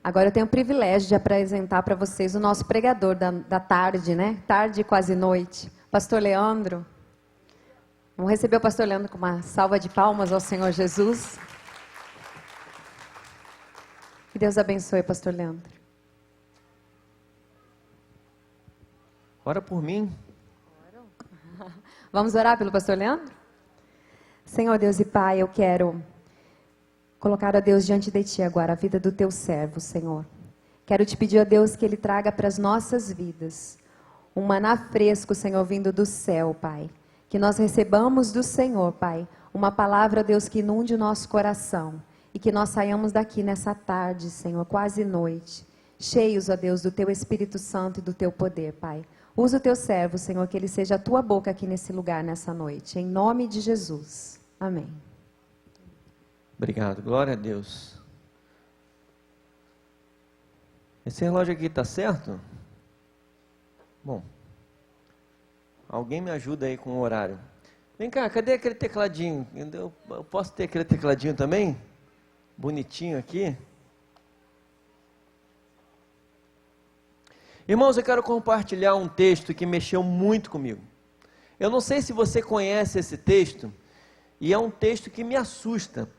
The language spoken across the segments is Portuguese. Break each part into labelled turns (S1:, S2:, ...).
S1: Agora eu tenho o privilégio de apresentar para vocês o nosso pregador da tarde, né? Tarde, quase noite. Pastor Leandro. Vamos receber o pastor Leandro com uma salva de palmas ao Senhor Jesus. Que Deus abençoe, pastor Leandro.
S2: Ora por mim.
S1: Vamos orar pelo pastor Leandro? Senhor Deus e Pai, eu quero colocar, ó Deus, diante de Ti agora a vida do Teu servo, Senhor. Quero Te pedir, ó Deus, que Ele traga para as nossas vidas um maná fresco, Senhor, vindo do céu, Pai. Que nós recebamos do Senhor, Pai, uma palavra, ó Deus, que inunde o nosso coração. E que nós saiamos daqui nessa tarde, Senhor, quase noite, cheios, ó Deus, do Teu Espírito Santo e do Teu poder, Pai. Usa o Teu servo, Senhor, que ele seja a Tua boca aqui nesse lugar, nessa noite. Em nome de Jesus. Amém.
S2: Obrigado, glória a Deus. Esse relógio aqui está certo? Bom, alguém me ajuda aí com o horário. Vem cá, cadê aquele tecladinho? Eu posso ter aquele tecladinho também? Bonitinho aqui. Irmãos, eu quero compartilhar um texto que mexeu muito comigo. Eu não sei se você conhece esse texto, e é um texto que me assusta.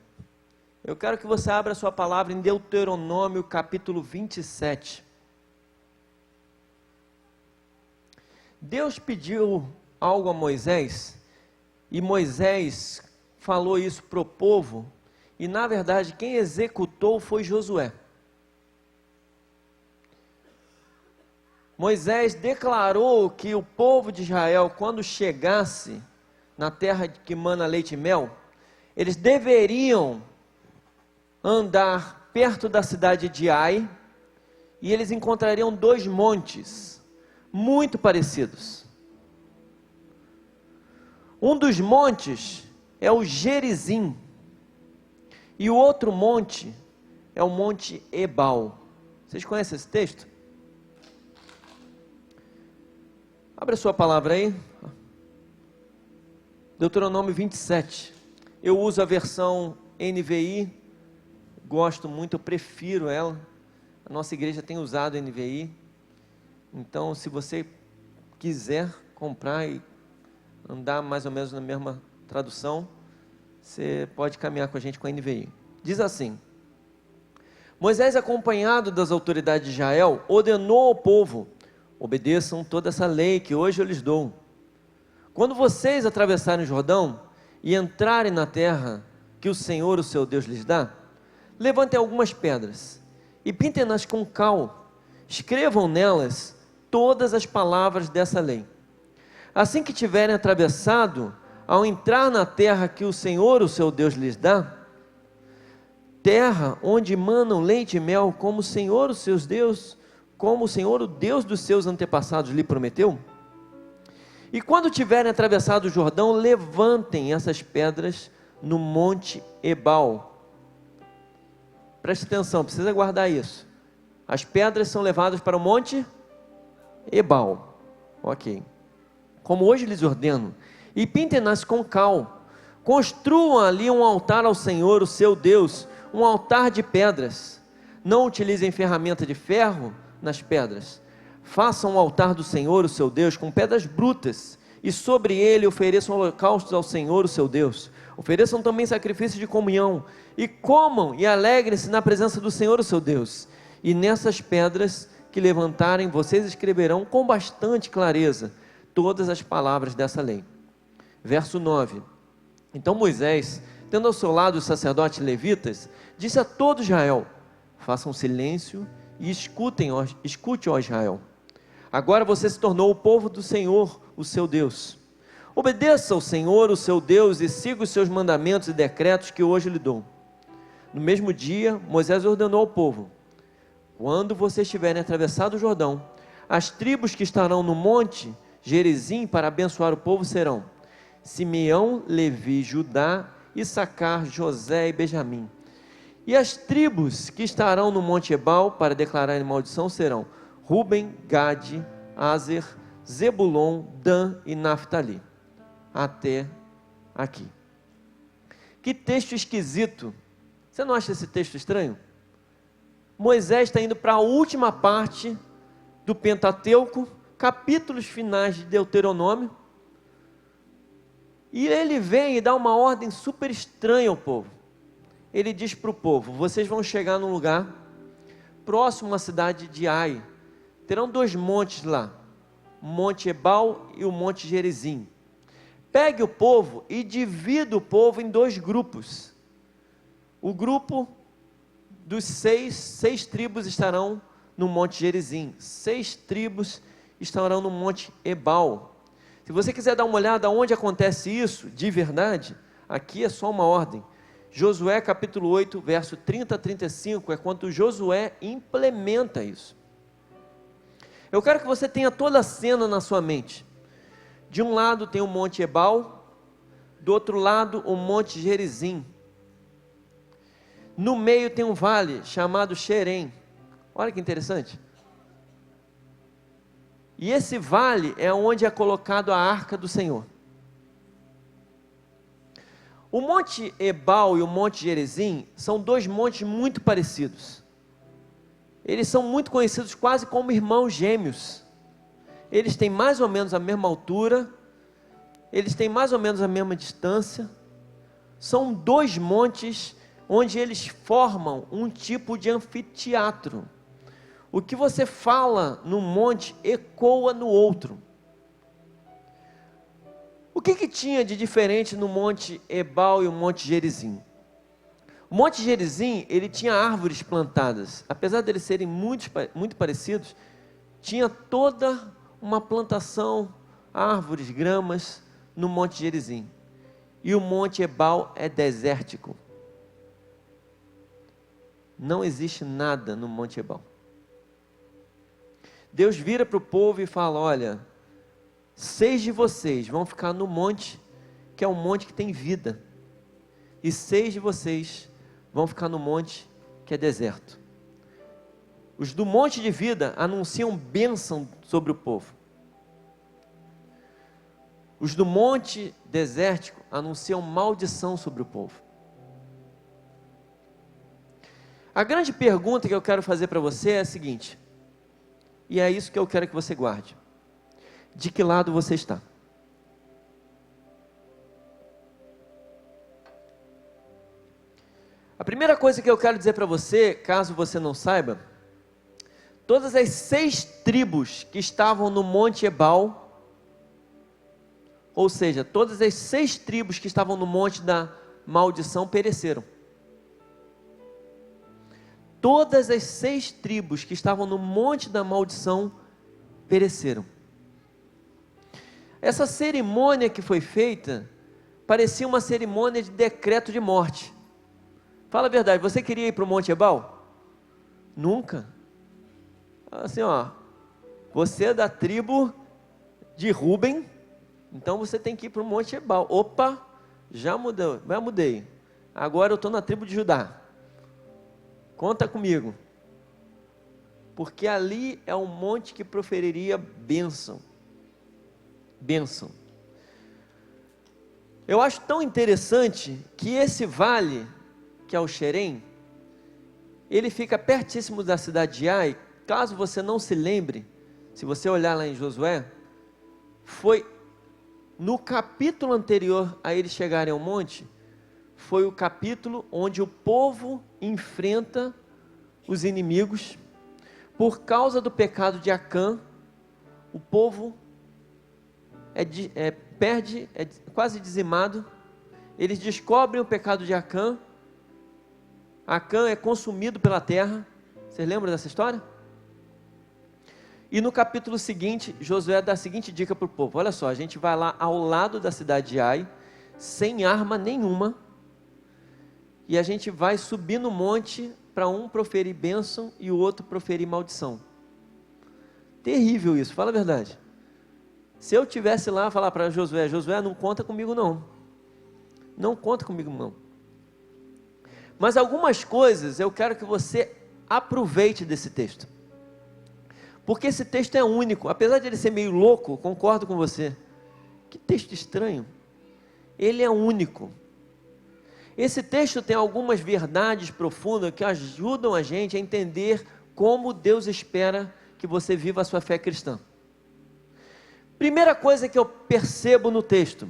S2: Eu quero que você abra a sua palavra em Deuteronômio capítulo 27. Deus pediu algo a Moisés, e Moisés falou isso para o povo, e na verdade quem executou foi Josué. Moisés declarou que o povo de Israel, quando chegasse na terra que mana leite e mel, eles deveriam andar perto da cidade de Ai, e eles encontrariam dois montes muito parecidos. Um dos montes é o Gerizim, e o outro monte é o Monte Ebal. Vocês conhecem esse texto? Abre a sua palavra aí. Deuteronômio 27. Eu uso a versão NVI, gosto muito, eu prefiro ela. A nossa igreja tem usado a NVI. Então, se você quiser comprar e andar mais ou menos na mesma tradução, você pode caminhar com a gente com a NVI. Diz assim: Moisés, acompanhado das autoridades de Israel, ordenou ao povo: obedeçam toda essa lei que hoje eu lhes dou. Quando vocês atravessarem o Jordão e entrarem na terra que o Senhor, o seu Deus, lhes dá, levantem algumas pedras e pintem-nas com cal, escrevam nelas todas as palavras dessa lei. Assim que tiverem atravessado, ao entrar na terra que o Senhor, o seu Deus, lhes dá, terra onde manam leite e mel, como o Senhor, o Deus dos seus antepassados lhe prometeu, e quando tiverem atravessado o Jordão, levantem essas pedras no Monte Ebal. Preste atenção, precisa guardar isso. As pedras são levadas para o Monte Ebal. Ok. Como hoje lhes ordeno, e pintem-nas com cal. Construam ali um altar ao Senhor, o seu Deus, um altar de pedras. Não utilizem ferramenta de ferro nas pedras. Façam um altar do Senhor, o seu Deus, com pedras brutas, e sobre ele ofereçam holocaustos ao Senhor, o seu Deus. Ofereçam também sacrifício de comunhão, e comam e alegrem-se na presença do Senhor, o seu Deus. E nessas pedras que levantarem, vocês escreverão com bastante clareza todas as palavras dessa lei. Verso 9. Então Moisés, tendo ao seu lado os sacerdotes levitas, disse a todo Israel: façam silêncio e escute, ó Israel. Agora você se tornou o povo do Senhor, o seu Deus. Obedeça ao Senhor, o seu Deus, e siga os seus mandamentos e decretos que hoje lhe dou. No mesmo dia, Moisés ordenou ao povo: quando vocês tiverem atravessado o Jordão, as tribos que estarão no monte Gerizim para abençoar o povo serão Simeão, Levi, Judá, Issacar, José e Benjamim. E as tribos que estarão no Monte Ebal para declarar maldição serão Ruben, Gade, Aser, Zebulon, Dan e Naftali. Até aqui. Que texto esquisito. Você não acha esse texto estranho? Moisés está indo para a última parte do Pentateuco, capítulos finais de Deuteronômio, e ele vem e dá uma ordem super estranha ao povo. Ele diz para o povo: vocês vão chegar num lugar próximo à cidade de Ai, terão 2 montes lá, o Monte Ebal e o Monte Gerizim. Pegue o povo e divida o povo em 2 grupos. O grupo dos 6 tribos estarão no Monte Gerizim, 6 tribos estarão no Monte Ebal. Se você quiser dar uma olhada onde acontece isso, de verdade, aqui é só uma ordem. Josué capítulo 8, verso 30 a 35, é quando Josué implementa isso. Eu quero que você tenha toda a cena na sua mente. De um lado tem o Monte Ebal, do outro lado o Monte Gerizim. No meio tem um vale chamado Xerém. Olha que interessante. E esse vale é onde é colocado a arca do Senhor. O Monte Ebal e o Monte Gerizim são 2 montes muito parecidos. Eles são muito conhecidos quase como irmãos gêmeos. Eles têm mais ou menos a mesma altura, eles têm mais ou menos a mesma distância. São 2 montes onde eles formam um tipo de anfiteatro. O que você fala num monte ecoa no outro. O que tinha de diferente no Monte Ebal e o Monte Gerizim? O Monte Gerizim, ele tinha árvores plantadas. Apesar de eles serem muito parecidos, tinha toda uma plantação, árvores, gramas, no Monte Gerizim. E o Monte Ebal é desértico. Não existe nada no Monte Ebal. Deus vira para o povo e fala: olha, 6 de vocês vão ficar no monte, que é um monte que tem vida, e 6 de vocês vão ficar no monte que é deserto. Os do monte de vida anunciam bênção sobre o povo. Os do monte desértico anunciam maldição sobre o povo. A grande pergunta que eu quero fazer para você é a seguinte, e é isso que eu quero que você guarde: de que lado você está? A primeira coisa que eu quero dizer para você, caso você não saiba, todas as 6 tribos que estavam no Monte Ebal, ou seja, todas as 6 tribos que estavam no Monte da Maldição pereceram. Todas as 6 tribos que estavam no Monte da Maldição pereceram. Essa cerimônia que foi feita parecia uma cerimônia de decreto de morte. Fala a verdade, você queria ir para o Monte Ebal? Nunca. Assim, ó, você é da tribo de Ruben, então você tem que ir para o Monte Ebal. Opa, já mudei. Agora eu estou na tribo de Judá. Conta comigo. Porque ali é um monte que proferiria bênção. Bênção. Eu acho tão interessante que esse vale, que é o Xerém, ele fica pertíssimo da cidade de Ai. Caso você não se lembre, se você olhar lá em Josué, foi no capítulo anterior a eles chegarem ao monte, foi o capítulo onde o povo enfrenta os inimigos. Por causa do pecado de Acã, o povo é quase dizimado. Eles descobrem o pecado de Acã. Acã é consumido pela terra. Vocês lembram dessa história? E no capítulo seguinte, Josué dá a seguinte dica para o povo: olha só, a gente vai lá ao lado da cidade de Ai, sem arma nenhuma, e a gente vai subir no monte para um proferir bênção e o outro proferir maldição. Terrível isso, fala a verdade. Se eu tivesse lá, falar para Josué: Josué, não conta comigo não. Não conta comigo não. Mas algumas coisas eu quero que você aproveite desse texto. Porque esse texto é único. Apesar de ele ser meio louco, concordo com você. Que texto estranho. Ele é único. Esse texto tem algumas verdades profundas que ajudam a gente a entender como Deus espera que você viva a sua fé cristã. Primeira coisa que eu percebo no texto: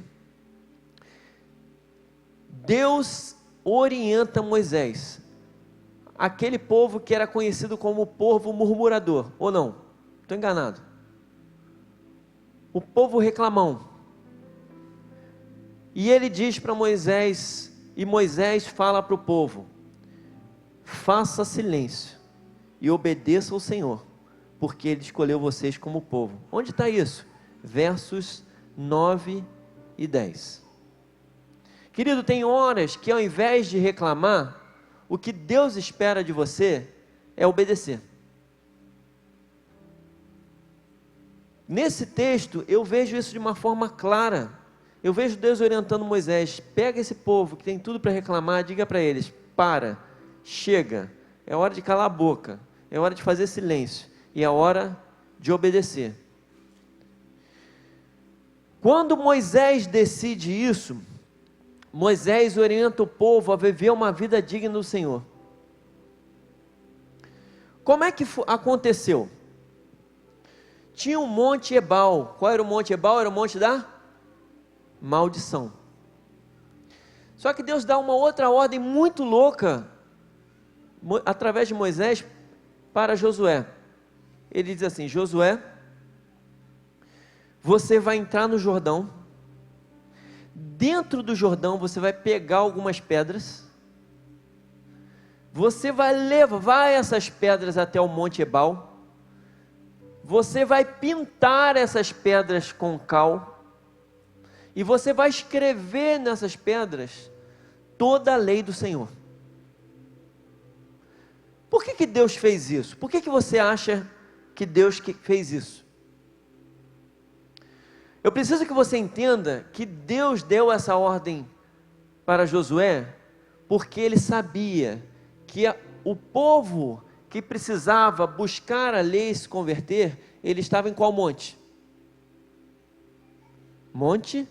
S2: Deus orienta Moisés, aquele povo que era conhecido como o povo murmurador, ou não? Estou enganado. O povo reclamão. E ele diz para Moisés, e Moisés fala para o povo: faça silêncio e obedeça ao Senhor, porque Ele escolheu vocês como povo. Onde está isso? Versos 9 e 10. Querido, tem horas que ao invés de reclamar, o que Deus espera de você é obedecer. Nesse texto, eu vejo isso de uma forma clara. Eu vejo Deus orientando Moisés: pega esse povo que tem tudo para reclamar, diga para eles: para, chega, é hora de calar a boca, é hora de fazer silêncio, e é hora de obedecer. Quando Moisés decide isso, Moisés orienta o povo a viver uma vida digna do Senhor. Como é que aconteceu? Tinha um monte Ebal. Qual era o monte Ebal? Era o monte da maldição. Só que Deus dá uma outra ordem muito louca, através de Moisés, para Josué. Ele diz assim: Josué, você vai entrar no Jordão. Dentro do Jordão você vai pegar algumas pedras, você vai levar essas pedras até o monte Ebal, você vai pintar essas pedras com cal, e você vai escrever nessas pedras toda a lei do Senhor. Por que Deus fez isso? Por que você acha que Deus fez isso? Eu preciso que você entenda que Deus deu essa ordem para Josué, porque Ele sabia que o povo que precisava buscar a lei e se converter, ele estava em qual monte? Monte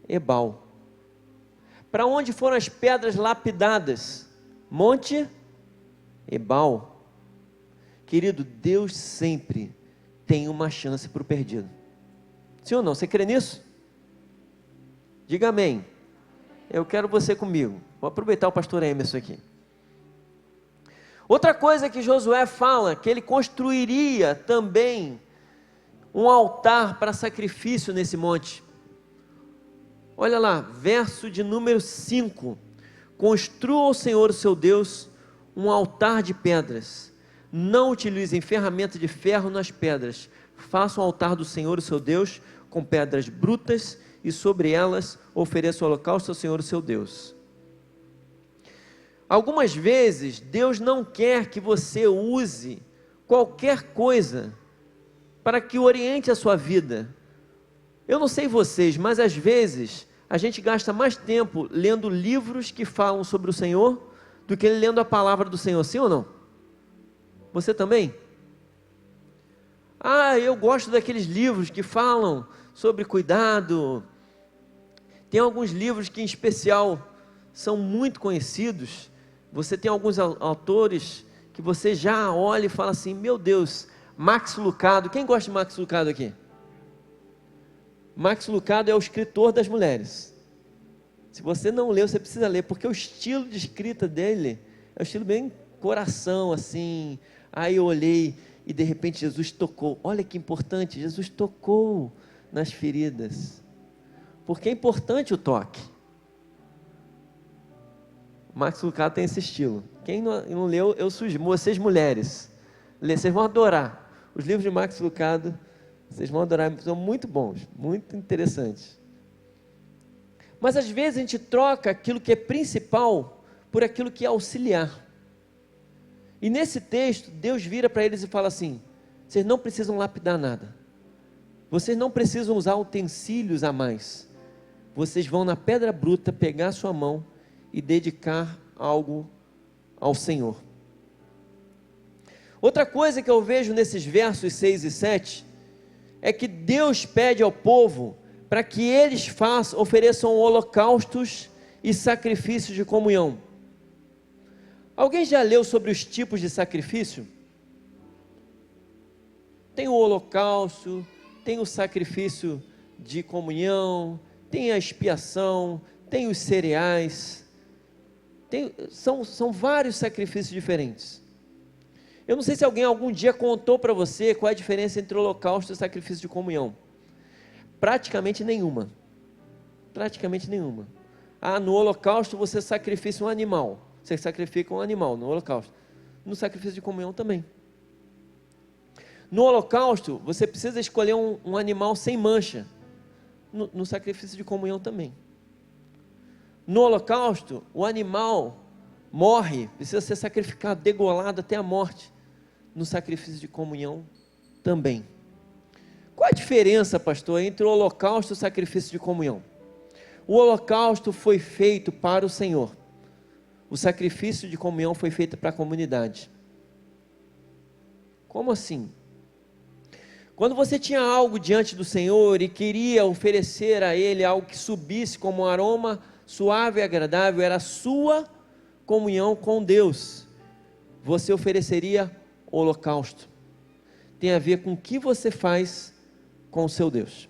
S2: Ebal. Para onde foram as pedras lapidadas? Monte Ebal. Querido, Deus sempre tem uma chance para o perdido. Sim ou não? Você crê nisso? Diga amém. Eu quero você comigo. Vou aproveitar o pastor Emerson aqui. Outra coisa que Josué fala, que ele construiria também um altar para sacrifício nesse monte. Olha lá, verso de número 5. Construa ao Senhor o seu Deus um altar de pedras. Não utilizem ferramenta de ferro nas pedras. Faça um altar do Senhor o seu Deus com pedras brutas, e sobre elas ofereça o holocausto ao Senhor o seu Deus. Algumas vezes Deus não quer que você use qualquer coisa para que oriente a sua vida. Eu não sei vocês, mas às vezes a gente gasta mais tempo lendo livros que falam sobre o Senhor do que lendo a palavra do Senhor, sim ou não? Você também? Eu gosto daqueles livros que falam sobre cuidado. Tem alguns livros que em especial são muito conhecidos. Você tem alguns autores que você já olha e fala assim: meu Deus, Max Lucado. Quem gosta de Max Lucado aqui? Max Lucado é o escritor das mulheres. Se você não leu, você precisa ler, porque o estilo de escrita dele é um estilo bem coração, assim. Aí eu olhei e de repente Jesus tocou. Olha que importante, Jesus tocou nas feridas, porque é importante o toque. Max Lucado tem esse estilo. Quem não leu, eu sugiro, vocês mulheres, vocês vão adorar os livros de Max Lucado, vocês vão adorar, são muito bons, muito interessantes. Mas às vezes a gente troca aquilo que é principal por aquilo que é auxiliar. E nesse texto, Deus vira para eles e fala assim: vocês não precisam lapidar nada, vocês não precisam usar utensílios a mais, vocês vão na pedra bruta pegar a sua mão e dedicar algo ao Senhor. Outra coisa que eu vejo nesses versos 6 e 7, é que Deus pede ao povo para que eles ofereçam holocaustos e sacrifício de comunhão. Alguém já leu sobre os tipos de sacrifício? Tem o holocausto, tem o sacrifício de comunhão, tem a expiação, tem os cereais, são vários sacrifícios diferentes. Eu não sei se alguém algum dia contou para você qual é a diferença entre o holocausto e o sacrifício de comunhão. Praticamente nenhuma. Praticamente nenhuma. No holocausto você sacrifica um animal. Você sacrifica um animal no holocausto. No sacrifício de comunhão também. No holocausto, você precisa escolher um animal sem mancha. No sacrifício de comunhão também. No holocausto, o animal morre, precisa ser sacrificado, degolado até a morte. No sacrifício de comunhão também. Qual a diferença, pastor, entre o holocausto e o sacrifício de comunhão? O holocausto foi feito para o Senhor. O sacrifício de comunhão foi feito para a comunidade. Como assim? Quando você tinha algo diante do Senhor e queria oferecer a Ele algo que subisse como um aroma suave e agradável, era a sua comunhão com Deus. Você ofereceria holocausto. Tem a ver com o que você faz com o seu Deus.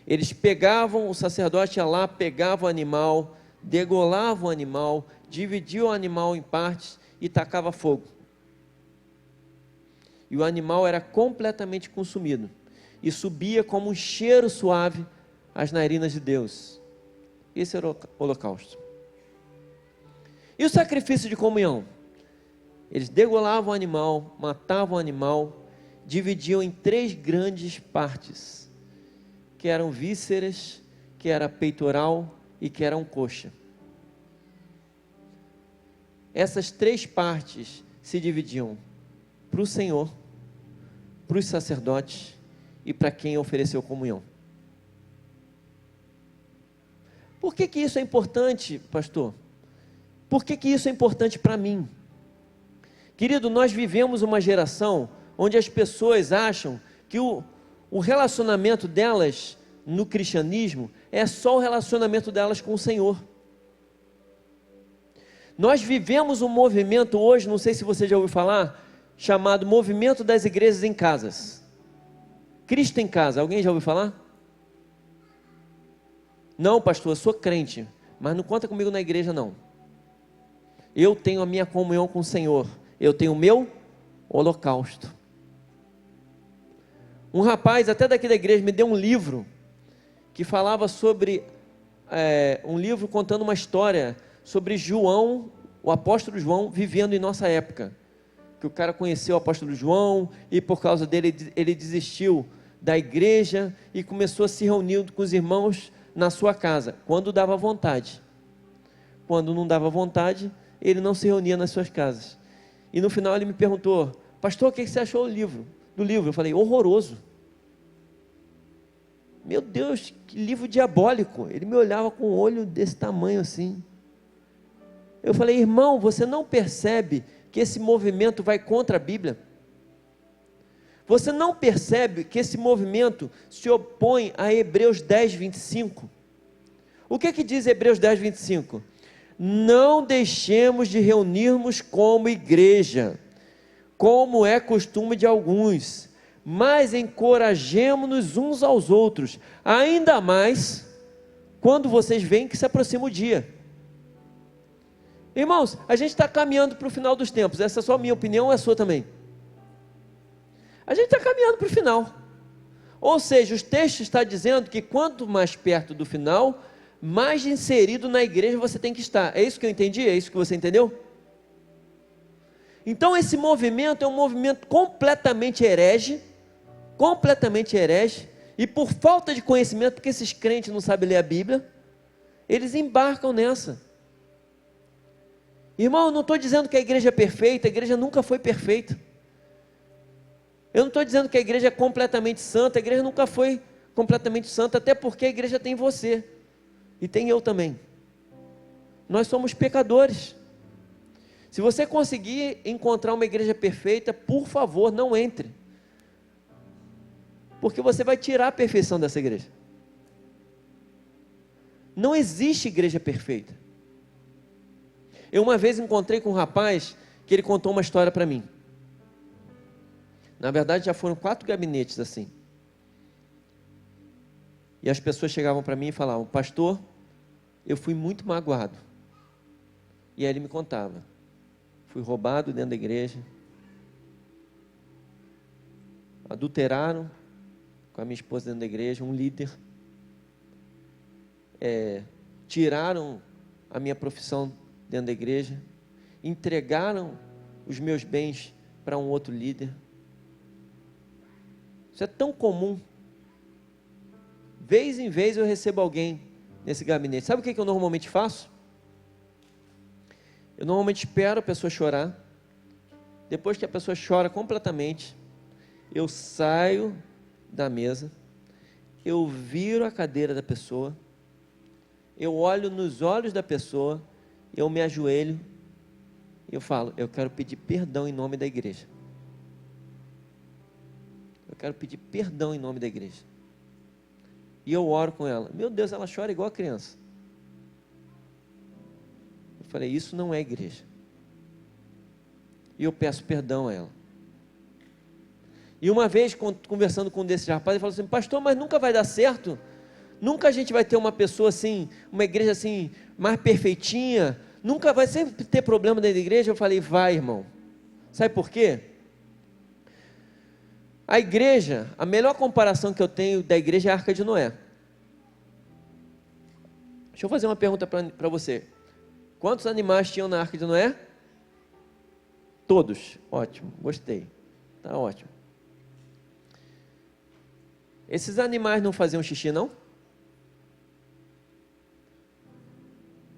S2: Eles pegavam, o sacerdote ia lá, pegava o animal, degolava o animal, dividia o animal em partes e tacava fogo. E o animal era completamente consumido e subia como um cheiro suave às narinas de Deus. Esse era o holocausto. E o sacrifício de comunhão? Eles degolavam o animal, matavam o animal, dividiam em 3 grandes partes, que eram vísceras, que era peitoral e que eram coxa. Essas 3 partes se dividiam para o Senhor, para os sacerdotes e para quem ofereceu comunhão. Por que isso é importante, pastor? Por que isso é importante para mim? Querido, nós vivemos uma geração onde as pessoas acham que o relacionamento delas no cristianismo é só o relacionamento delas com o Senhor. Nós vivemos um movimento hoje, não sei se você já ouviu falar, chamado Movimento das Igrejas em Casas. Cristo em Casa, alguém já ouviu falar? Não, pastor, eu sou crente, mas não conta comigo na igreja não. Eu tenho a minha comunhão com o Senhor, eu tenho o meu holocausto. Um rapaz até daqui da igreja me deu um livro, que falava sobre, um livro contando uma história sobre João, o apóstolo João, vivendo em nossa época. Que o cara conheceu o apóstolo João, e por causa dele, ele desistiu da igreja, e começou a se reunir com os irmãos na sua casa, quando dava vontade. Quando não dava vontade, ele não se reunia nas suas casas. E no final ele me perguntou: pastor, o que você achou do livro? Eu falei: horroroso. Meu Deus, que livro diabólico. Ele me olhava com um olho desse tamanho assim. Eu falei: irmão, você não percebe que esse movimento vai contra a Bíblia? Você não percebe que esse movimento se opõe a Hebreus 10, 25? O que diz Hebreus 10, 25? Não deixemos de reunirmos como igreja, como é costume de alguns, mas encorajemo-nos uns aos outros, ainda mais quando vocês veem que se aproxima o dia. Irmãos, a gente está caminhando para o final dos tempos. Essa é só a minha opinião, ou é a sua também? A gente está caminhando para o final. Ou seja, os textos estão dizendo que quanto mais perto do final, mais inserido na igreja você tem que estar. É isso que eu entendi? É isso que você entendeu? Então esse movimento é um movimento completamente herege, e por falta de conhecimento, porque esses crentes não sabem ler a Bíblia, eles embarcam nessa. Irmão, eu não estou dizendo que a igreja é perfeita, a igreja nunca foi perfeita. Eu não estou dizendo que a igreja é completamente santa, a igreja nunca foi completamente santa, até porque a igreja tem você, e tem eu também. Nós somos pecadores. Se você conseguir encontrar uma igreja perfeita, por favor, não entre, porque você vai tirar a perfeição dessa igreja. Não existe igreja perfeita. Eu uma vez encontrei com um rapaz que ele contou uma história para mim. Na verdade já foram 4 gabinetes assim. E as pessoas chegavam para mim e falavam: pastor, eu fui muito magoado. E aí ele me contava: fui roubado dentro da igreja, adulteraram com a minha esposa dentro da igreja, um líder, tiraram a minha profissão dentro da igreja, entregaram os meus bens para um outro líder. Isso é tão comum. Vez em vez eu recebo alguém nesse gabinete. Sabe o que eu normalmente faço? Eu normalmente espero a pessoa chorar. Depois que a pessoa chora completamente, eu saio da mesa, eu viro a cadeira da pessoa, eu olho nos olhos da pessoa, eu me ajoelho e eu falo: eu quero pedir perdão em nome da igreja. Eu quero pedir perdão em nome da igreja. E eu oro com ela. Meu Deus, ela chora igual a criança. Eu falei: isso não é igreja. E eu peço perdão a ela. E uma vez, conversando com um desses rapazes, ele falou assim: pastor, mas nunca vai dar certo? Nunca a gente vai ter uma pessoa assim, uma igreja assim, mais perfeitinha? Nunca vai sempre ter problema dentro da igreja? Eu falei: vai, irmão. Sabe por quê? A igreja, a melhor comparação que eu tenho da igreja é a Arca de Noé. Deixa eu fazer uma pergunta para você. Quantos animais tinham na Arca de Noé? Todos. Ótimo, gostei. Tá ótimo. Esses animais não faziam xixi, não?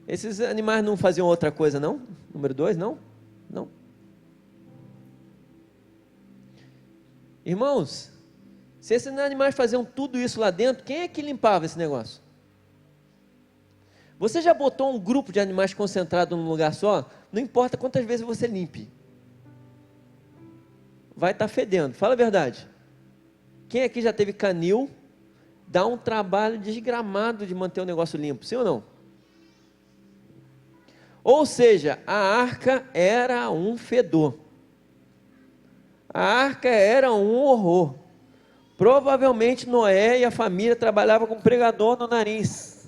S2: Esses animais não faziam outra coisa, não? Número 2, não? Não. Irmãos, se esses animais faziam tudo isso lá dentro, quem é que limpava esse negócio? Você já botou um grupo de animais concentrado num lugar só? Não importa quantas vezes você limpe, vai estar fedendo. Fala a verdade. Quem aqui já teve canil? Dá um trabalho desgramado de manter o negócio limpo, sim ou não? Ou seja, a arca era um fedor. A arca era um horror. Provavelmente Noé e a família trabalhavam com pregador no nariz.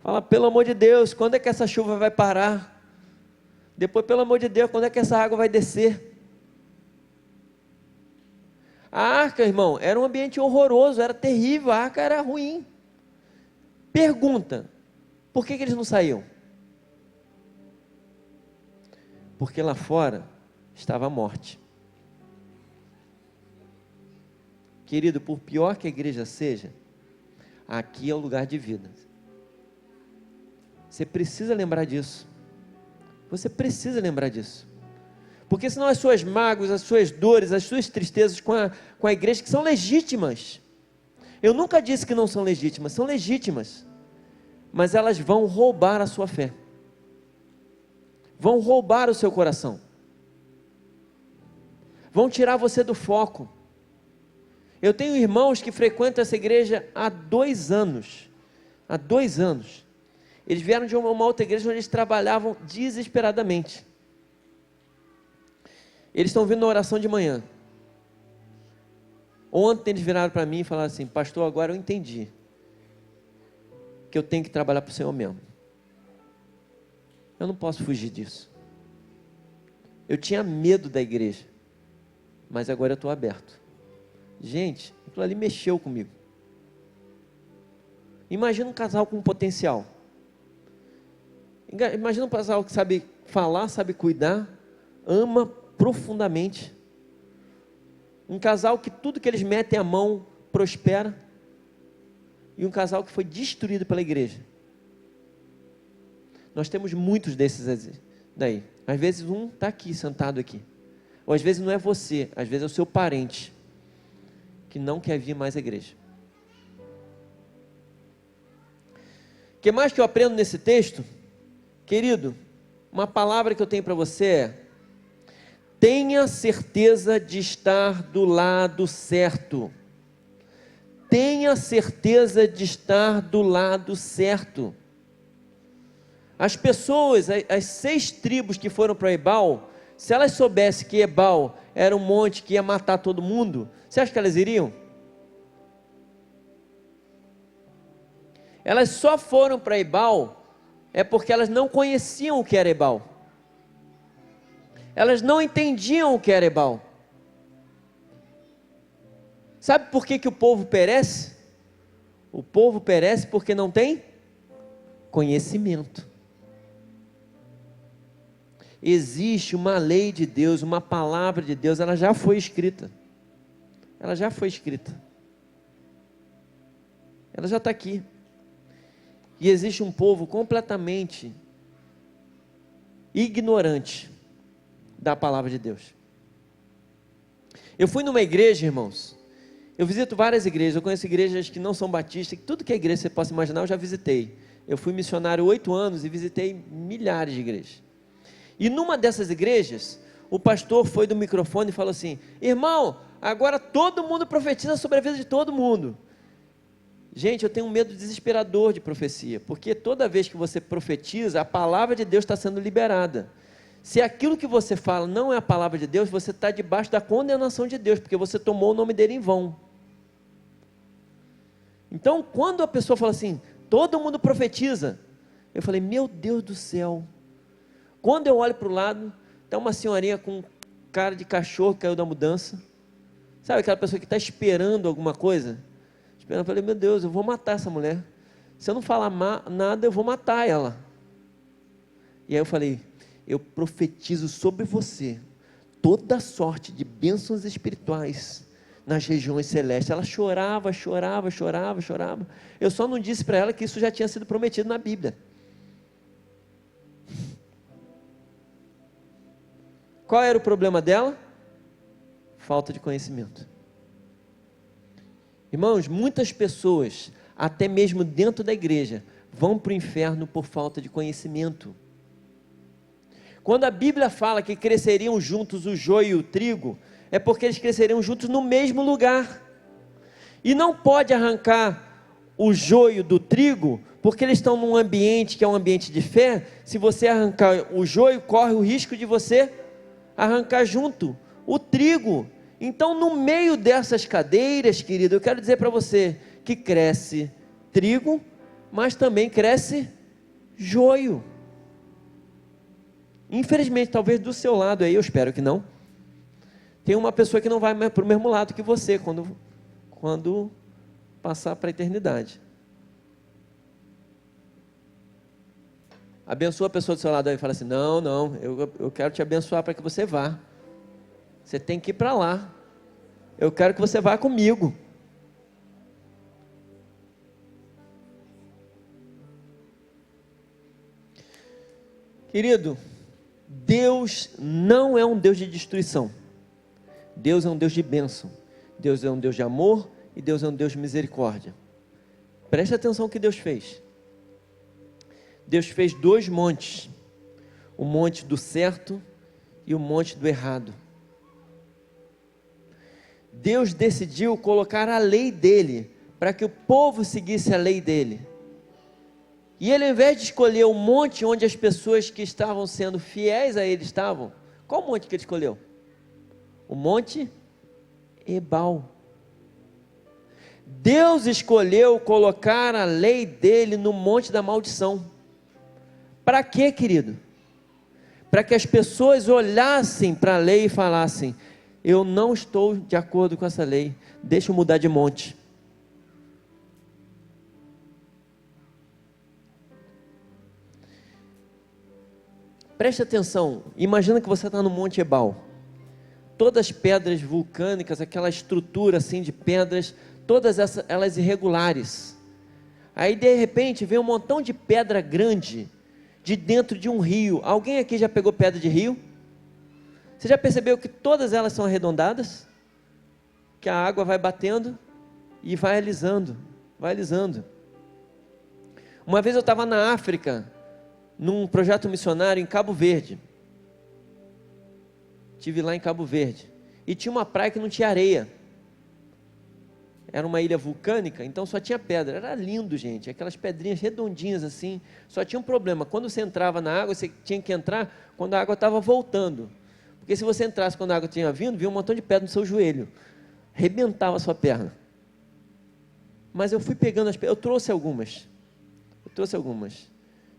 S2: Fala: pelo amor de Deus, quando é que essa chuva vai parar? Depois, pelo amor de Deus, quando é que essa água vai descer? A arca, irmão, era um ambiente horroroso, era terrível, a arca era ruim. Pergunta: por que eles não saíam? Porque lá fora estava a morte. Querido, por pior que a igreja seja, aqui é o lugar de vida. Você precisa lembrar disso. Você precisa lembrar disso. Porque senão as suas mágoas, as suas dores, as suas tristezas com a igreja, que são legítimas. Eu nunca disse que não são legítimas, são legítimas. Mas elas vão roubar a sua fé. Vão roubar o seu coração. Vão tirar você do foco. Eu tenho irmãos que frequentam essa igreja há 2 anos. Há 2 anos. Eles vieram de uma outra igreja onde eles trabalhavam desesperadamente. Eles estão vindo na oração de manhã. Ontem eles viraram para mim e falaram assim: pastor, agora eu entendi que eu tenho que trabalhar para o Senhor mesmo. Eu não posso fugir disso. Eu tinha medo da igreja, mas agora eu estou aberto. Gente, aquilo ali mexeu comigo. Imagina um casal com potencial. Imagina um casal que sabe falar, sabe cuidar, ama profundamente. Um casal que tudo que eles metem a mão prospera. E um casal que foi destruído pela igreja. Nós temos muitos desses daí. Às vezes um está aqui, sentado aqui. Ou às vezes não é você, às vezes é o seu parente que não quer vir mais à igreja. O que mais que eu aprendo nesse texto? Querido, uma palavra que eu tenho para você é: tenha certeza de estar do lado certo. tenha certeza de estar do lado certo. As pessoas, as 6 tribos que foram para Ebal, se elas soubessem que Ebal era um monte que ia matar todo mundo, você acha que elas iriam? Elas só foram para Ebal porque elas não conheciam o que era Ebal. Elas não entendiam o que era Ebal. Sabe por que o povo perece? O povo perece porque não tem conhecimento. Existe uma lei de Deus, uma palavra de Deus, ela já foi escrita. Ela já foi escrita. Ela já está aqui. E existe um povo completamente ignorante da palavra de Deus. Eu fui numa igreja, irmãos. Eu visito várias igrejas. Eu conheço igrejas que não são batistas. Tudo que é igreja você possa imaginar, eu já visitei. Eu fui missionário 8 anos e visitei milhares de igrejas. E numa dessas igrejas, o pastor foi do microfone e falou assim: irmão, agora todo mundo profetiza sobre a vida de todo mundo. Gente, eu tenho um medo desesperador de profecia, porque toda vez que você profetiza, a palavra de Deus está sendo liberada. Se aquilo que você fala não é a palavra de Deus, você está debaixo da condenação de Deus, porque você tomou o nome dele em vão. Então, quando a pessoa fala assim, todo mundo profetiza, eu falei, meu Deus do céu. Quando eu olho para o lado, está uma senhorinha com cara de cachorro que caiu da mudança. Sabe aquela pessoa que está esperando alguma coisa? Eu falei, meu Deus, eu vou matar essa mulher. Se eu não falar nada, eu vou matar ela. E aí eu falei, eu profetizo sobre você toda sorte de bênçãos espirituais nas regiões celestes. Ela chorava. Eu só não disse para ela que isso já tinha sido prometido na Bíblia. Qual era o problema dela? Falta de conhecimento. Irmãos, muitas pessoas, até mesmo dentro da igreja, vão para o inferno por falta de conhecimento. Quando a Bíblia fala que cresceriam juntos o joio e o trigo, é porque eles cresceriam juntos no mesmo lugar. E não pode arrancar o joio do trigo, porque eles estão num ambiente que é um ambiente de fé. Se você arrancar o joio, corre o risco de você arrancar junto o trigo. Então, no meio dessas cadeiras, querido, eu quero dizer para você que cresce trigo, mas também cresce joio. Infelizmente, talvez do seu lado aí, eu espero que não, tem uma pessoa que não vai para o mesmo lado que você, quando passar para a eternidade. Abençoa a pessoa do seu lado aí e fala assim, não, eu quero te abençoar para que você vá. Você tem que ir para lá. Eu quero que você vá comigo. Querido, Deus não é um Deus de destruição. Deus é um Deus de bênção. Deus é um Deus de amor e Deus é um Deus de misericórdia. Preste atenção no que Deus fez. Deus fez 2 montes. O monte do certo e o monte do errado. Deus decidiu colocar a lei dele, para que o povo seguisse a lei dele. E ele, ao invés de escolher o monte onde as pessoas que estavam sendo fiéis a ele estavam, qual monte que ele escolheu? O monte Ebal. Deus escolheu colocar a lei dele no monte da maldição. Para quê, querido? Para que as pessoas olhassem para a lei e falassem, eu não estou de acordo com essa lei, deixa eu mudar de monte. Preste atenção, imagina que você está no Monte Ebal, todas as pedras vulcânicas, aquela estrutura assim de pedras, todas elas irregulares, aí de repente vem um montão de pedra grande, de dentro de um rio. Alguém aqui já pegou pedra de rio? Você já percebeu que todas elas são arredondadas? Que a água vai batendo e vai alisando, vai alisando. Uma vez eu estava na África, num projeto missionário em Cabo Verde. Estive lá em Cabo Verde. E tinha uma praia que não tinha areia. era uma ilha vulcânica, então só tinha pedra, era lindo, gente, aquelas pedrinhas redondinhas assim, só tinha um problema, quando você entrava na água, você tinha que entrar quando a água estava voltando, porque se você entrasse quando a água tinha vindo, vinha um montão de pedra no seu joelho, rebentava a sua perna. Mas eu fui pegando as pedras, eu trouxe algumas,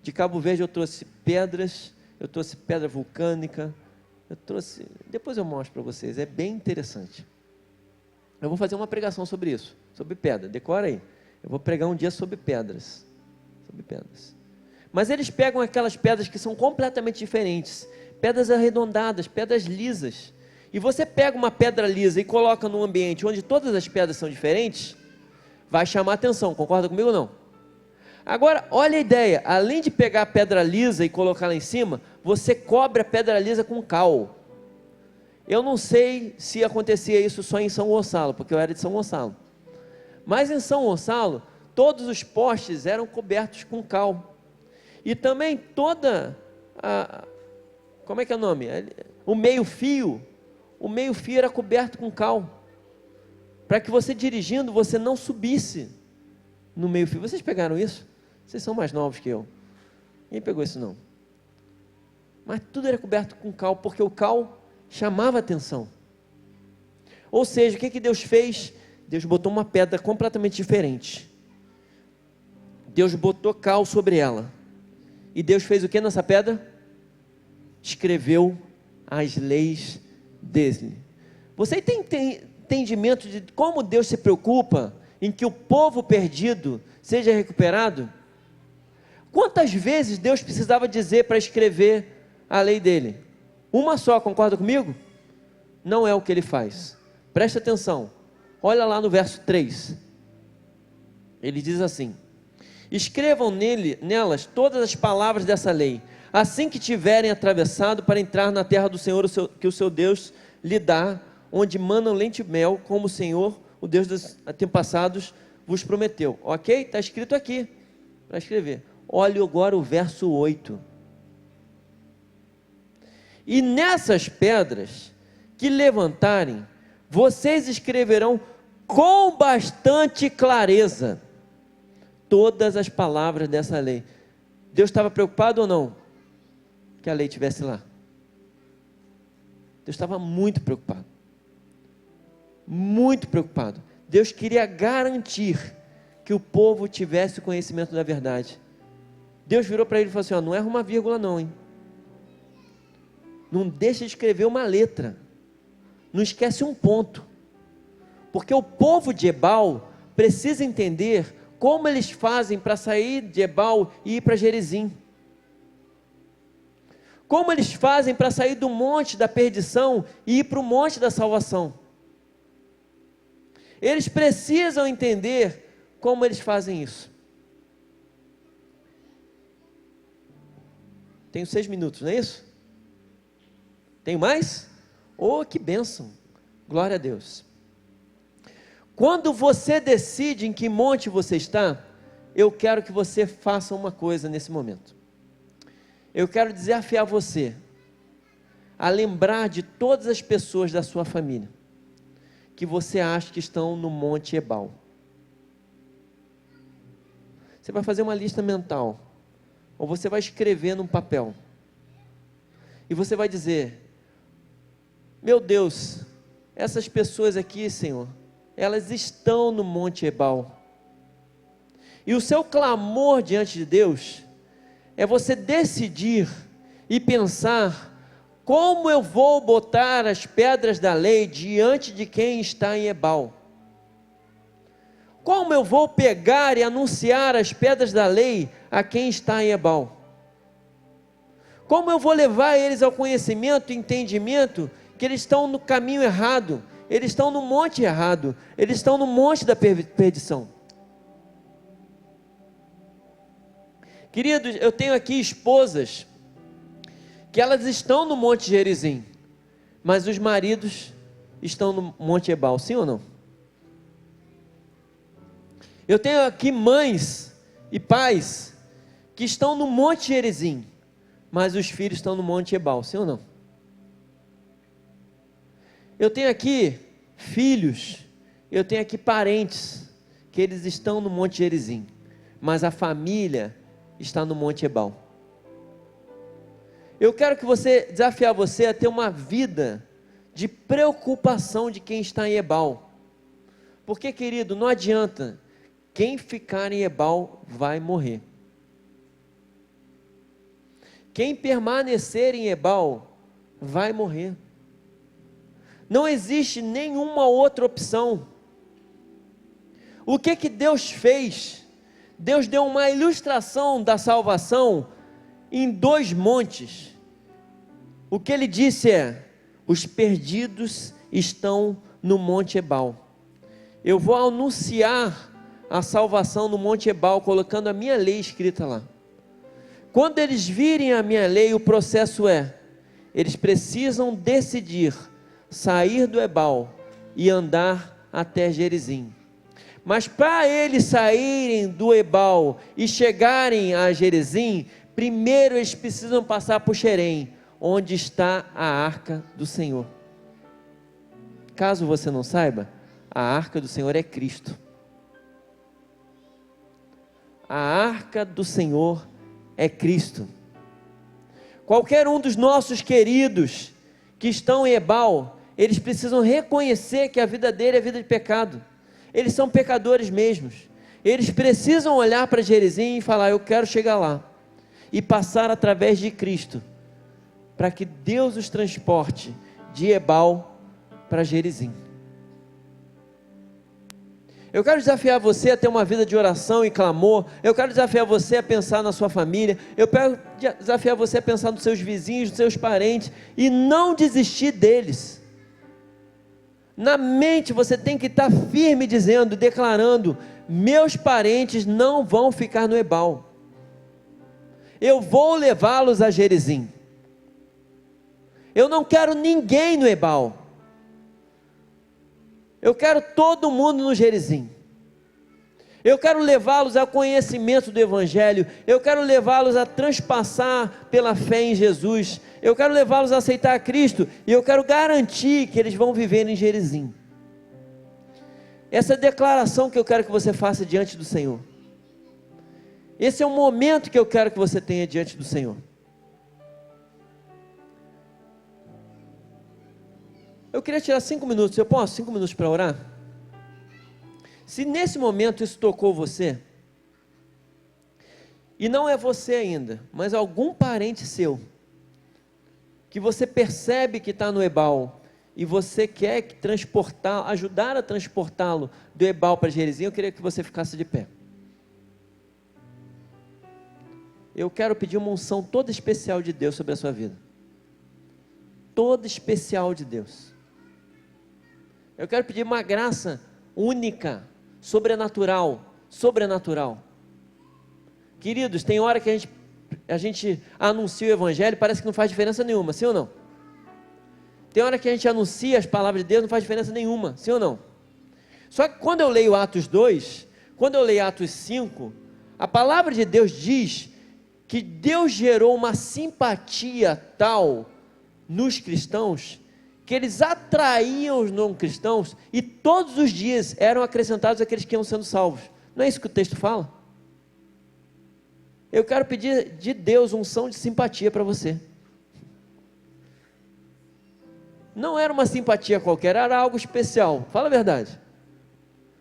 S2: de Cabo Verde eu trouxe pedras, eu trouxe pedra vulcânica, depois eu mostro para vocês, é bem interessante. Eu vou fazer uma pregação sobre isso, sobre pedra, decora aí. Eu vou pregar um dia sobre pedras. Mas eles pegam aquelas pedras que são completamente diferentes, pedras arredondadas, pedras lisas. E você pega uma pedra lisa e coloca num ambiente onde todas as pedras são diferentes, vai chamar atenção, concorda comigo ou não? Agora, olha a ideia, além de pegar a pedra lisa e colocar lá em cima, você cobre a pedra lisa com cal. Eu não sei se acontecia isso só em São Gonçalo, porque eu era de São Gonçalo. Mas em São Gonçalo, todos os postes eram cobertos com cal. E também toda como é que é o nome? O meio-fio era coberto com cal. Para que você dirigindo, você não subisse no meio-fio. Vocês pegaram isso? Vocês são mais novos que eu. Ninguém pegou isso não. Mas tudo era coberto com cal, porque o cal chamava atenção. Ou seja, o que Deus fez? Deus botou uma pedra completamente diferente. Deus botou cal sobre ela. E Deus fez o que nessa pedra? Escreveu as leis dele. Você tem entendimento de como Deus se preocupa em que o povo perdido seja recuperado? Quantas vezes Deus precisava dizer para escrever a lei dele? Uma só, concorda comigo? Não é o que ele faz. Presta atenção, olha lá no verso 3. Ele diz assim: escrevam nelas todas as palavras dessa lei, assim que tiverem atravessado para entrar na terra do Senhor, que o seu Deus lhe dá, onde manam leite e mel, como o Senhor, o Deus dos antepassados, vos prometeu. Ok? Está escrito aqui, para escrever. Olha agora o verso 8. E nessas pedras que levantarem, vocês escreverão com bastante clareza todas as palavras dessa lei. Deus estava preocupado ou não que a lei estivesse lá? Deus estava muito preocupado. Muito preocupado. Deus queria garantir que o povo tivesse o conhecimento da verdade. Deus virou para ele e falou assim: não erra uma vírgula não, hein? Não deixa de escrever uma letra, não esquece um ponto, porque o povo de Ebal precisa entender como eles fazem para sair de Ebal e ir para Gerizim, como eles fazem para sair do monte da perdição e ir para o monte da salvação. Eles precisam entender como eles fazem isso. Tenho 6 minutos, não é isso? Tem mais? Oh, que bênção, glória a Deus. Quando você decide em que monte você está, eu quero que você faça uma coisa nesse momento. Eu quero desafiar você a lembrar de todas as pessoas da sua família que você acha que estão no monte Ebal. Você vai fazer uma lista mental, ou você vai escrever num papel, e você vai dizer: meu Deus, essas pessoas aqui, Senhor, elas estão no monte Ebal, e o seu clamor diante de Deus é você decidir e pensar: como eu vou botar as pedras da lei diante de quem está em Ebal? Como eu vou pegar e anunciar as pedras da lei a quem está em Ebal? Como eu vou levar eles ao conhecimento e entendimento que eles estão no caminho errado, eles estão no monte errado, eles estão no monte da perdição? Queridos, eu tenho aqui esposas que elas estão no monte Gerizim, mas os maridos estão no monte Ebal, sim ou não? Eu tenho aqui mães e pais que estão no monte Gerizim, mas os filhos estão no monte Ebal, sim ou não? Eu tenho aqui filhos Eu tenho aqui parentes que eles estão no Monte Gerizim, mas a família está no Monte Ebal. Eu quero desafiar você a ter uma vida de preocupação de quem está em Ebal. Porque, querido, não adianta, quem ficar em Ebal vai morrer. Quem permanecer em Ebal vai morrer. Não existe nenhuma outra opção. O que Deus fez? Deus deu uma ilustração da salvação em 2 montes. O que ele disse é: os perdidos estão no Monte Ebal. Eu vou anunciar a salvação no Monte Ebal, colocando a minha lei escrita lá. Quando eles virem a minha lei, o processo é: eles precisam decidir sair do Ebal e andar até Gerizim. Mas para eles saírem do Ebal e chegarem a Gerizim, primeiro eles precisam passar por Xerém, onde está a arca do Senhor. Caso você não saiba, a arca do Senhor é Cristo. A arca do Senhor é Cristo. Qualquer um dos nossos queridos que estão em Ebal, eles precisam reconhecer que a vida dele é vida de pecado. Eles são pecadores mesmos. Eles precisam olhar para Gerizim e falar: eu quero chegar lá e passar através de Cristo, para que Deus os transporte de Ebal para Gerizim. Eu quero desafiar você a ter uma vida de oração e clamor. Eu quero desafiar você a pensar na sua família. Eu quero desafiar você a pensar nos seus vizinhos, nos seus parentes, e não desistir deles. Na mente você tem que estar firme dizendo, declarando: meus parentes não vão ficar no Ebal. Eu vou levá-los a Gerizim. Eu não quero ninguém no Ebal. Eu quero todo mundo no Gerizim. Eu quero levá-los ao conhecimento do Evangelho. Eu quero levá-los a transpassar pela fé em Jesus. Eu quero levá-los a aceitar a Cristo. E eu quero garantir que eles vão viver em Gerizim. Essa é a declaração que eu quero que você faça diante do Senhor. Esse é o momento que eu quero que você tenha diante do Senhor. Eu queria tirar 5 minutos, eu posso? 5 minutos para orar? Se nesse momento isso tocou você, e não é você ainda, mas algum parente seu, que você percebe que está no Ebal, e você quer ajudar a transportá-lo do Ebal para Gerizim, eu queria que você ficasse de pé. Eu quero pedir uma unção toda especial de Deus sobre a sua vida. Toda especial de Deus. Eu quero pedir uma graça única, sobrenatural. Queridos, tem hora que a gente anuncia o Evangelho e parece que não faz diferença nenhuma, sim ou não? Tem hora que a gente anuncia as palavras de Deus, não faz diferença nenhuma, sim ou não? Só que quando eu leio Atos 2, quando eu leio Atos 5, a palavra de Deus diz que Deus gerou uma simpatia tal nos cristãos, que eles atraíam os não cristãos, e todos os dias eram acrescentados aqueles que iam sendo salvos. Não é isso que o texto fala? Eu quero pedir de Deus unção de simpatia para você. Não era uma simpatia qualquer, era algo especial. Fala a verdade.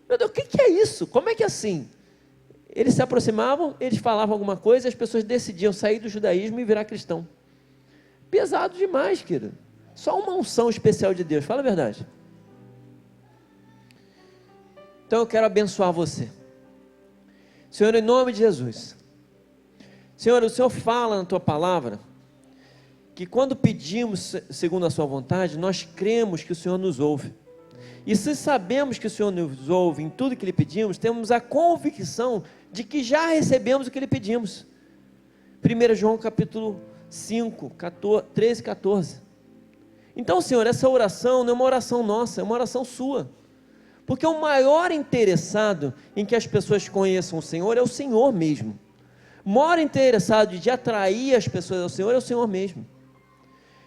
S2: Meu Deus, o que é isso? Como é que é assim? Eles se aproximavam, eles falavam alguma coisa, e as pessoas decidiam sair do judaísmo e virar cristão. Pesado demais, querido. Só uma unção especial de Deus, fala a verdade. Então eu quero abençoar você. Senhor, em nome de Jesus. Senhor, o Senhor fala na tua palavra, que quando pedimos segundo a sua vontade, nós cremos que o Senhor nos ouve. E se sabemos que o Senhor nos ouve em tudo que lhe pedimos, temos a convicção de que já recebemos o que lhe pedimos. 1 João capítulo 5, 13 e 14. Então, Senhor, essa oração não é uma oração nossa, é uma oração sua. Porque o maior interessado em que as pessoas conheçam o Senhor é o Senhor mesmo. O maior interessado de atrair as pessoas ao Senhor é o Senhor mesmo.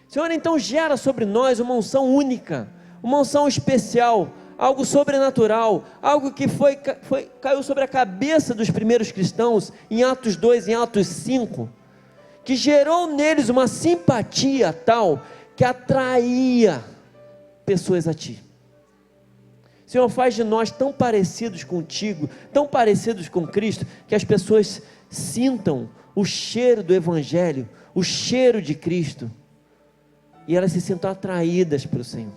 S2: Senhor, então gera sobre nós uma unção única, uma unção especial, algo sobrenatural, algo que caiu sobre a cabeça dos primeiros cristãos, em Atos 2, em Atos 5, que gerou neles uma simpatia tal, que atraía pessoas a Ti. Senhor, faz de nós tão parecidos contigo, tão parecidos com Cristo, que as pessoas sintam o cheiro do Evangelho, o cheiro de Cristo, e elas se sintam atraídas pelo Senhor.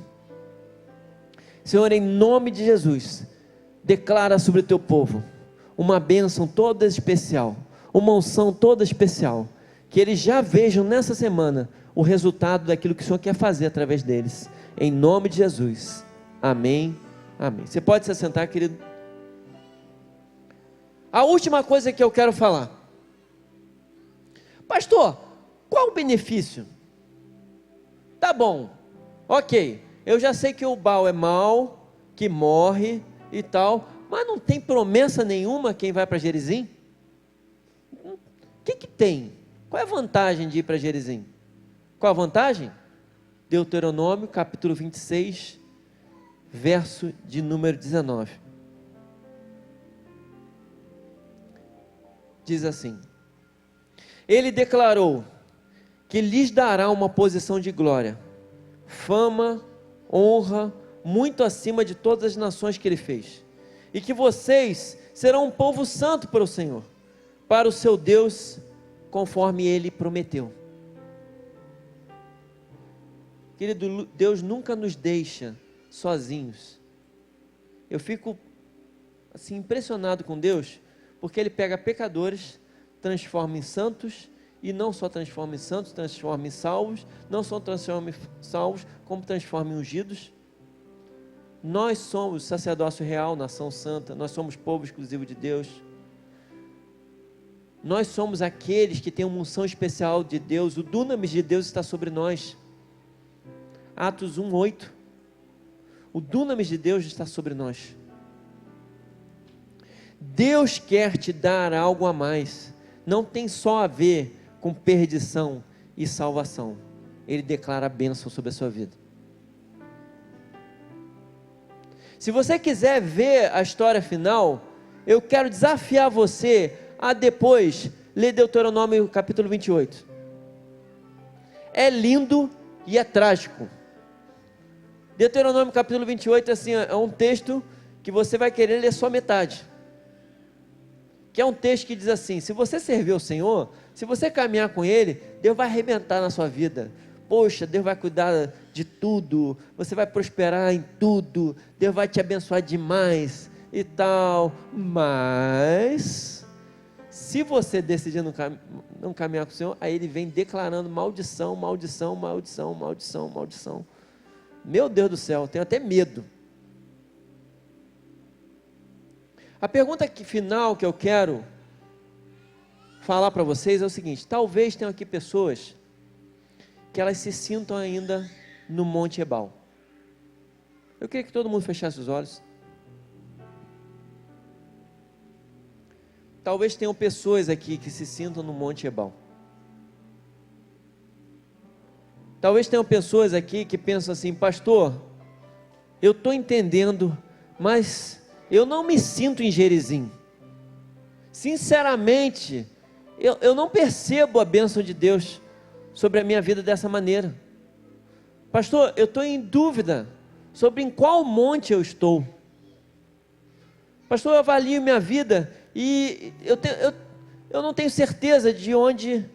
S2: Senhor, em nome de Jesus, declara sobre o teu povo uma bênção toda especial, uma unção toda especial, que eles já vejam nessa semana o resultado daquilo que o Senhor quer fazer através deles, em nome de Jesus, amém, amém. Você pode se assentar, querido? A última coisa que eu quero falar: pastor, qual o benefício? Tá bom, ok, eu já sei que o Baal é mau, que morre e tal, mas não tem promessa nenhuma quem vai para Gerizim? O que tem? Qual é a vantagem de ir para Gerizim? Qual a vantagem? Deuteronômio capítulo 26, verso de número 19. Diz assim: Ele declarou que lhes dará uma posição de glória, fama, honra, muito acima de todas as nações que Ele fez, e que vocês serão um povo santo para o Senhor, para o seu Deus, conforme Ele prometeu. Querido, Deus nunca nos deixa sozinhos. Eu fico assim impressionado com Deus, porque Ele pega pecadores, transforma em santos, e não só transforma em santos, transforma em salvos, não só transforma em salvos, como transforma em ungidos. Nós somos sacerdócio real, nação santa, nós somos povo exclusivo de Deus, nós somos aqueles que têm uma unção especial de Deus, o dunamis de Deus está sobre nós. Atos 1:8, o dunamis de Deus está sobre nós. Deus quer te dar algo a mais, não tem só a ver com perdição e salvação, Ele declara a bênção sobre a sua vida. Se você quiser ver a história final, eu quero desafiar você a depois ler Deuteronômio capítulo 28, é lindo e é trágico. Deuteronômio capítulo 28 assim, é um texto que você vai querer ler só metade, que é um texto que diz assim: se você servir ao Senhor, se você caminhar com Ele, Deus vai arrebentar na sua vida. Poxa, Deus vai cuidar de tudo, você vai prosperar em tudo, Deus vai te abençoar demais e tal. Mas se você decidir não caminhar com o Senhor, aí Ele vem declarando maldição, maldição, maldição, maldição, maldição. Meu Deus do céu, tenho até medo. A pergunta final que eu quero falar para vocês é o seguinte: talvez tenham aqui pessoas que elas se sintam ainda no Monte Ebal. Eu queria que todo mundo fechasse os olhos. Talvez tenham pessoas aqui que se sintam no Monte Ebal. Talvez tenham pessoas aqui que pensam assim: pastor, eu estou entendendo, mas eu não me sinto em Gerizim. Sinceramente, eu não percebo a bênção de Deus sobre a minha vida dessa maneira. Pastor, eu estou em dúvida sobre em qual monte eu estou. Pastor, eu avalio minha vida e eu não tenho certeza de onde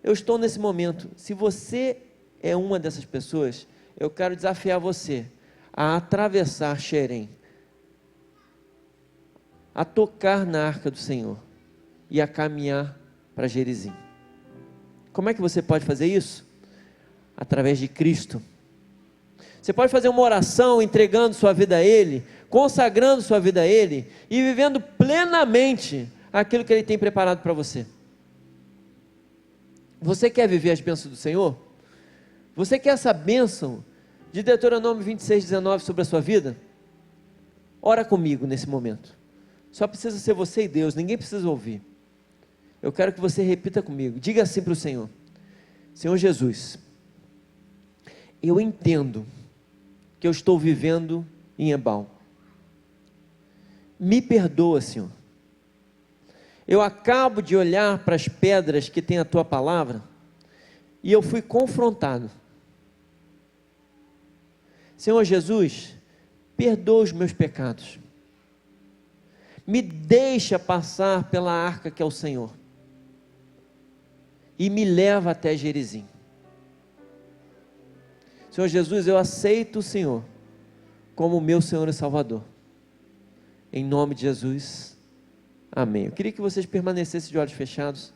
S2: eu estou nesse momento. Se você é uma dessas pessoas, eu quero desafiar você a atravessar Xerém, a tocar na arca do Senhor e a caminhar para Gerizim. Como é que você pode fazer isso? Através de Cristo. Você pode fazer uma oração entregando sua vida a Ele, consagrando sua vida a Ele e vivendo plenamente aquilo que Ele tem preparado para você. Você quer viver as bênçãos do Senhor? Você quer essa bênção de Deuteronômio 26:19 sobre a sua vida? Ora comigo nesse momento. Só precisa ser você e Deus, ninguém precisa ouvir. Eu quero que você repita comigo. Diga assim para o Senhor: Senhor Jesus, eu entendo que eu estou vivendo em Ebal. Me perdoa, Senhor. Eu acabo de olhar para as pedras que tem a tua palavra e eu fui confrontado. Senhor Jesus, perdoa os meus pecados. Me deixa passar pela arca que é o Senhor e me leva até Gerizim. Senhor Jesus, eu aceito o Senhor como meu Senhor e Salvador. Em nome de Jesus, amém. Eu queria que vocês permanecessem de olhos fechados.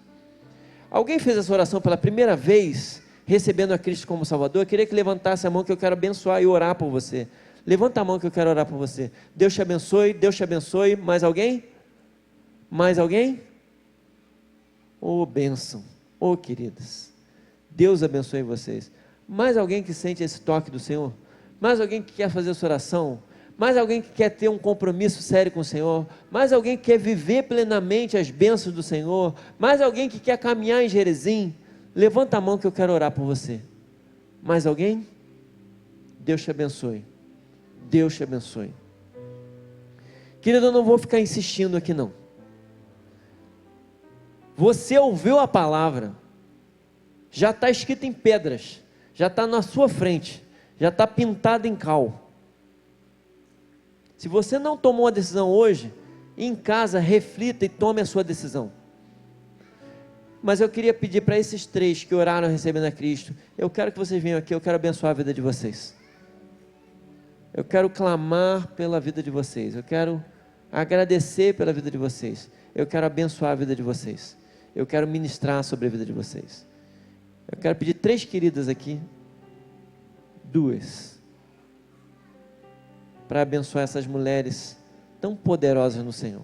S2: Alguém fez essa oração pela primeira vez, recebendo a Cristo como Salvador? Eu queria que levantasse a mão, que eu quero abençoar e orar por você. Levanta a mão que eu quero orar por você. Deus te abençoe, Deus te abençoe. Mais alguém? Mais alguém? Oh, bênção. Oh, queridas, Deus abençoe vocês. Mais alguém que sente esse toque do Senhor? Mais alguém que quer fazer essa oração? Mais alguém que quer ter um compromisso sério com o Senhor? Mais alguém que quer viver plenamente as bênçãos do Senhor? Mais alguém que quer caminhar em Gerizim? Levanta a mão que eu quero orar por você. Mais alguém? Deus te abençoe. Deus te abençoe. Querido, eu não vou ficar insistindo aqui não. Você ouviu a palavra, já está escrito em pedras, já está na sua frente, já está pintado em cal. Se você não tomou a decisão hoje, em casa reflita e tome a sua decisão. Mas eu queria pedir para esses 3 que oraram recebendo a Cristo, eu quero que vocês venham aqui, eu quero abençoar a vida de vocês. Eu quero clamar pela vida de vocês, eu quero agradecer pela vida de vocês, eu quero abençoar a vida de vocês, eu quero ministrar sobre a vida de vocês. Eu quero pedir 3 queridas aqui, 2, para abençoar essas mulheres tão poderosas no Senhor.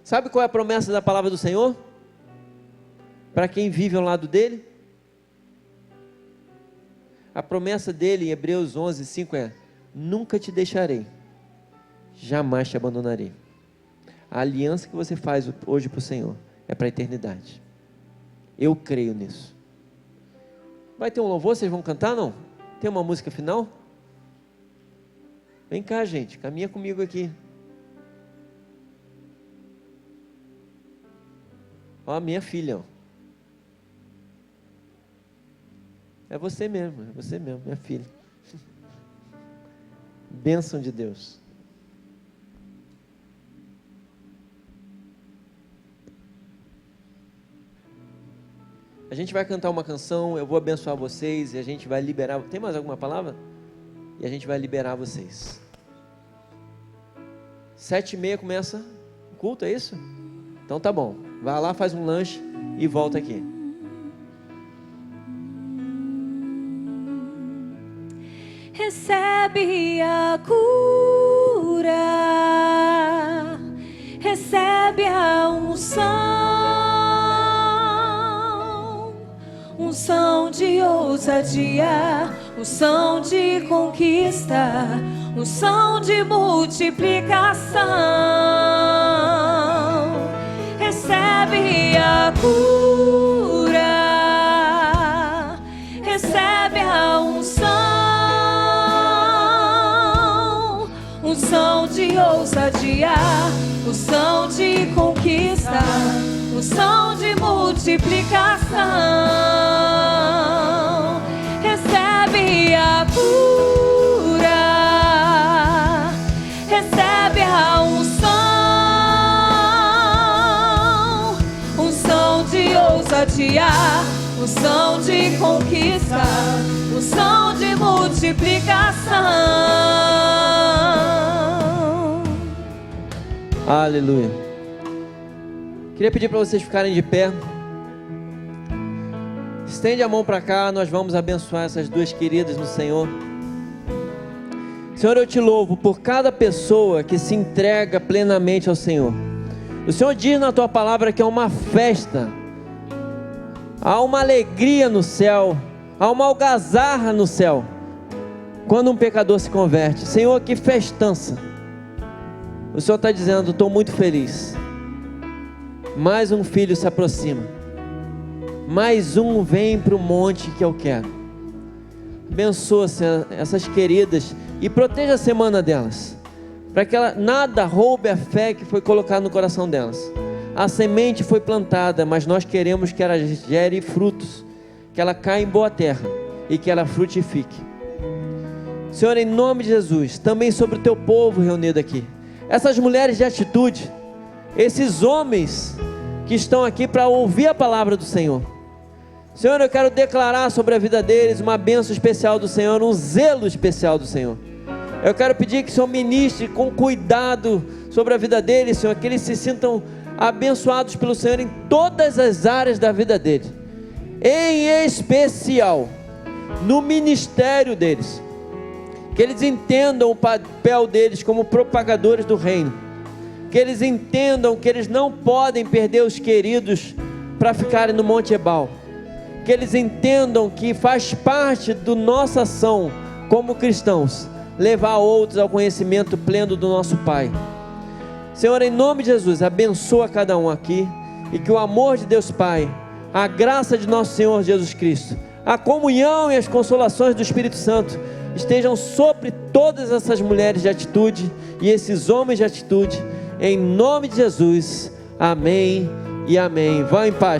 S2: Sabe qual é a promessa da palavra do Senhor? Para quem vive ao lado dele? A promessa dele em Hebreus 11:5 é: nunca te deixarei, jamais te abandonarei. A aliança que você faz hoje para o Senhor é para a eternidade. Eu creio nisso. Vai ter um louvor, vocês vão cantar não? Tem uma música final? Vem cá, gente, caminha comigo aqui. Ó, minha filha, ó. É você mesmo, minha filha. Bênção de Deus. A gente vai cantar uma canção, eu vou abençoar vocês e a gente vai liberar. Tem mais alguma palavra? E a gente vai liberar vocês. 7h30 começa o culto, é isso? Então tá bom, vai lá, faz um lanche e volta aqui.
S3: Recebe a cura, recebe a unção de ousadia, unção de conquista, unção de multiplicação. Recebe a cura, recebe a unção de ousadia, unção de conquista, unção de multiplicação. Recebe a cura, recebe a unção de ousadia, unção de conquista, unção de multiplicação.
S2: Aleluia. Queria pedir para vocês ficarem de pé. Estende a mão para cá, nós vamos abençoar essas 2 queridas no Senhor. Senhor, eu te louvo por cada pessoa que se entrega plenamente ao Senhor. O Senhor diz na tua palavra que é uma festa, há uma alegria no céu, há uma algazarra no céu, quando um pecador se converte. Senhor, que festança. O Senhor está dizendo: estou muito feliz, mais um filho se aproxima, mais um vem para o monte que eu quero. Abençoa essas queridas e proteja a semana delas, para que nada roube a fé que foi colocada no coração delas. A semente foi plantada, mas nós queremos que ela gere frutos, que ela caia em boa terra e que ela frutifique. Senhor, em nome de Jesus, também sobre o teu povo reunido aqui, essas mulheres de atitude, esses homens que estão aqui para ouvir a palavra do Senhor. Senhor, eu quero declarar sobre a vida deles uma bênção especial do Senhor, um zelo especial do Senhor. Eu quero pedir que o Senhor ministre com cuidado sobre a vida deles, Senhor, que eles se sintam abençoados pelo Senhor em todas as áreas da vida deles, em especial no ministério deles, que eles entendam o papel deles como propagadores do reino, que eles entendam que eles não podem perder os queridos para ficarem no Monte Ebal, que eles entendam que faz parte da nossa ação como cristãos, levar outros ao conhecimento pleno do nosso Pai. Senhor, em nome de Jesus, abençoa cada um aqui, e que o amor de Deus Pai, a graça de nosso Senhor Jesus Cristo, a comunhão e as consolações do Espírito Santo estejam sobre todas essas mulheres de atitude e esses homens de atitude, em nome de Jesus, amém e amém. Vá em paz.